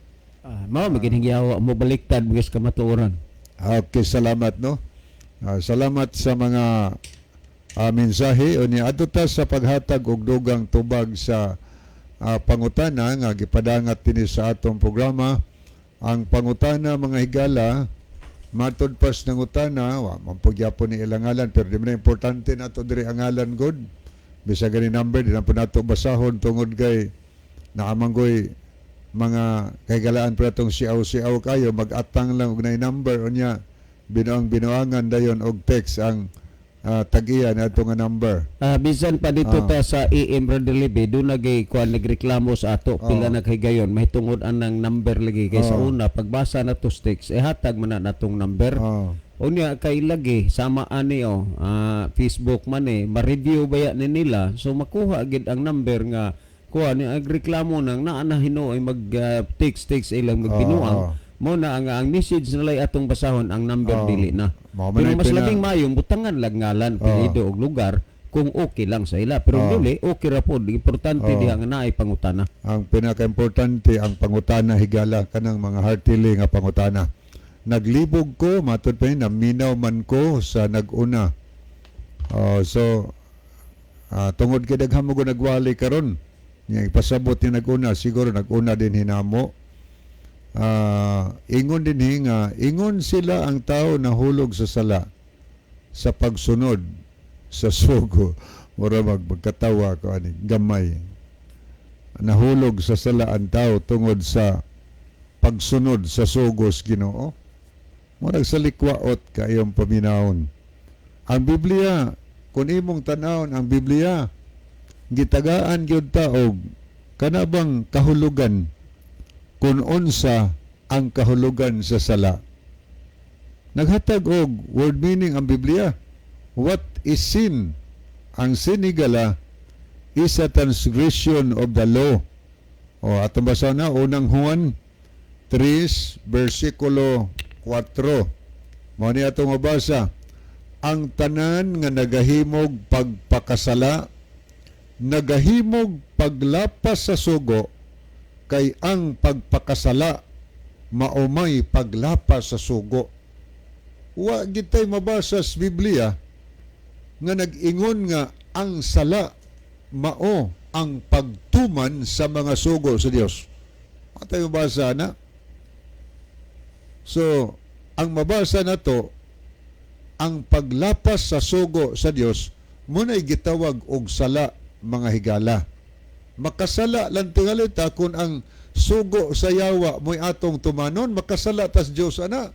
Mao maging yawa mo baliktad bigas ka matuoran. Okay, salamat, no? Salamat sa mga mensahe o ni adto ta sa paghatag og dugang tubag sa pangutana nga gipadangat dinhi sa atong programa. Ang pangutana mga higala matud pas ng utana wa man po gyapon ni ilang ngalan pero di man importante nato diri ang ngalan god bisag gani number di na po nato basahon tungod kay naamanggoy mga kahigalaan pa itong siaw-siaw kayo mag-atang lang og nay number unya binuang-binuangan dayon og text ang tag-iya na ito nga number. Bisan pa dito ta sa AM Radio Libe, doon nagreklamo sa ato, pila naghigayon, may tungod anang number lagi. Kaya sa una, pagbasa na to sticks, hatag man na natong number. Unya, kay lagi, sama ani Facebook man ma-review ba yan nila, so makuha agad ang number nga, kuha ni agreklamo nang naanahino ay mag-text ilang magbinuang. Mo na ang message nila atong basahon ang number dili na. Pero mas labing mayong butangan lang ngalan pilido og lugar kung okay lang sa ila. Pero dili okay ra pod, importante diha nga naay pangutana. Ang pinaka-importante ang pangutana higala kanang mga heartily nga pangutana. Naglibog ko matud pa na minaw man ko sa naguna. Tungod kay daghang mo nagwali karon. Nya ipasabot ni naguna siguro naguna din hinamo. Ingon din nga ingon sila ang tao na hulog sa sala sa pagsunod sa sugo mura magkatawa ko ani gamay nahulog sa sala ang tao tungod sa pagsunod sa sugos Ginoo murag sa likwaot kayong paminahon ang Biblia kung imong tanawon ang Biblia gitagaan gyud ta og kanabang kahulugan kung unsa ang kahulugan sa sala. Naghatag og word meaning ang Biblia. What is sin? Ang sin higala is a transgression of the law. Atong basa na, unang Juan 3, versikulo 4. Mao ni atong mabasa. Ang tanan nga nagahimog pagpakasala, nagahimog paglapas sa sugo, kay ang pagpakasala maumay paglapas sa sugo. Wa gitay mabasa sa Biblia nga nag-ingon nga ang sala mao ang pagtuman sa mga sugo sa Dios. Atay mabasa na. So, ang mabasa na to ang paglapas sa sugo sa Dios muna'y gitawag og sala mga higala. Makasala lang tingalita kung ang sugo sa yawa mo'y atong tumanon, makasala tas Diyos ana.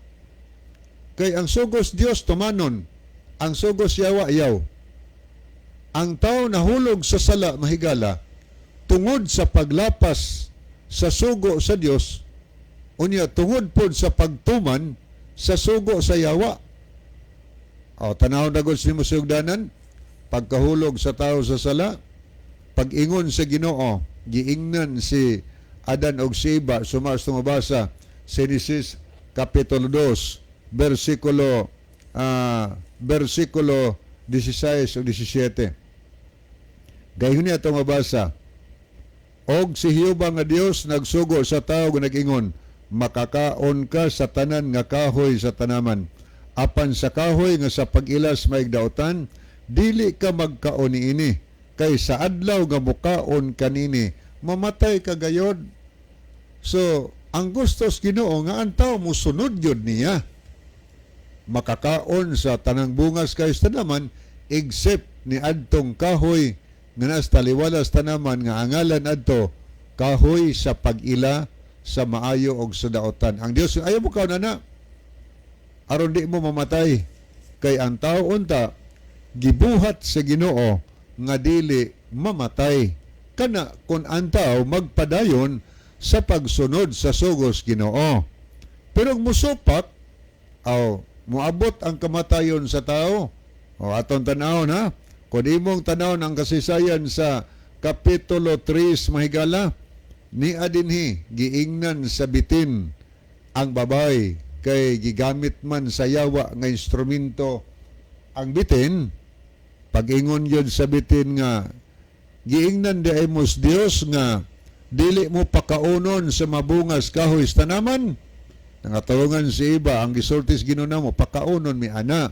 Kay ang sugos Dios tumanon, ang sugos yawa yaw. Ang tao nahulog sa sala mahigala tungod sa paglapas sa sugo sa Dios, unya tungod pod sa pagtuman sa sugo sa yawa. O tanaw na gud nimo sugdanan, pagkahulog sa tao sa sala, pag-ingon sa Ginoo, giingnan si Adan og si Eva, sumas tumabasa Genesis Kapitulo 2, versikulo 16 o 17. Gayon niya itong mabasa, og si Hiyuba nga Dios nagsugo sa tao nga nag-ingon, makakaon ka sa tanan nga kahoy sa tanaman, apan sa kahoy nga sa pag-ilas maigdautan, dili ka magkaon niini, kay sa adlaw nga mukaon kanini, mamatay ka gayod. So, ang gustos Ginoo nga ang tao musunod yun niya. Makakaon sa tanang bungas kay sa tanaman, except ni adtong kahoy nga nas taliwalas tanaman nga angalan adto kahoy sa pag-ila sa maayo og sa daotan. Ang Dios ayaw mo kaon na aron di mo mamatay, kay ang tao unta gibuhat sa Ginoo nga dili mamatay, kana kun ang tao magpadayon sa pagsunod sa sugos Ginoo. Pero ang musupak moabot ang kamatayon sa tao. O aton tanawon ha, kung imong tanawon ang kasaysayan sa Kapitulo 3 mahigala, ni adinhi giingnan sa bitin ang babay, kay gigamit man sa yawa nga instrumento ang bitin. Pag-ingon yun sa bitin nga giingnan di ay mos Dios nga dili mo pakaunon sa mabungas kahoy sa tanaman. Nangatulungan si iba ang gisultis Ginoo mo pakaunon mi ana,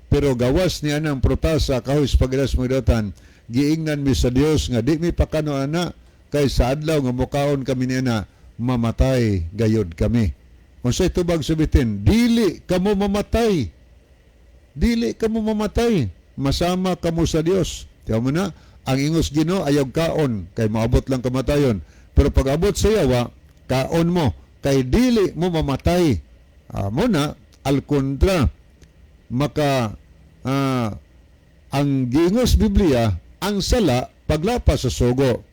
pero gawas ni anang protasa kahoy sa pag-ilas mo datan, giingnan mi sa Dios nga di mi pakano ana, kay sa adlaw nga mukaon kami ni ana, mamatay gayod kami. Unsay tubag subitin, dili kamo mamatay. Dili kamo mamatay. Masama kamo sa Dios. Tiyaw mo na, ang ingos Ginoo ayaw kaon, kay maabot lang kamatayon. Pero pag abot sa yawa, kaon mo, kay dili mo mamatay. Mo na, al kontra, ang giingos Biblia, ang sala, paglapas sa sugo.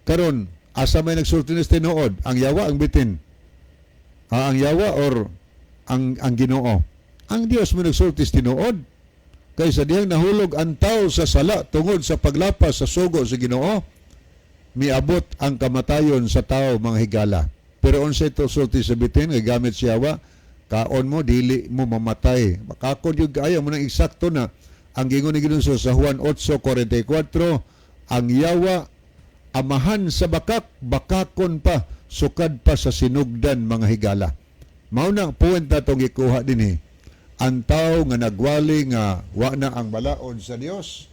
Karon, asa may nagsultinis tinuod, ang yawa, ang bitin. Ang yawa or ang Ginoo. Ang Dios mo nagsultis tinuod. Kaysa diyang nahulog ang tao sa sala tungod sa paglapas sa sugo sa Ginoo, miabot ang kamatayon sa tao mga higala. Pero unsay to sulti sa bitin nga gamit si yawa, kaon mo dili mo mamatay. Makakon yung ayaw mo nang eksakto na ang gingon ni Ginoo sa Juan 8:44, ang yawa amahan sa bakak, bakakon pa, sukad pa sa sinugdan mga higala. Mao na puwenta tong gikuha dinhi. Ang tao nga nagwali nga wa na ang balaod sa Dios,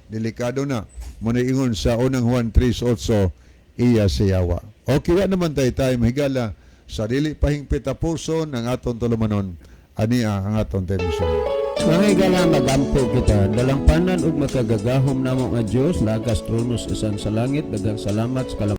delikado na. Muna ingon sa unang Juan 3:8, iya si yawa. Okay, wa naman tayo mahigala sa dili pahingpit a puso ng aton tulumanon, ania ang aton television. Mga higala, magampo kita. Dalang panan ug makagagahom namo nga Dios, lagas tronos isan sa langit, daghang salamat sa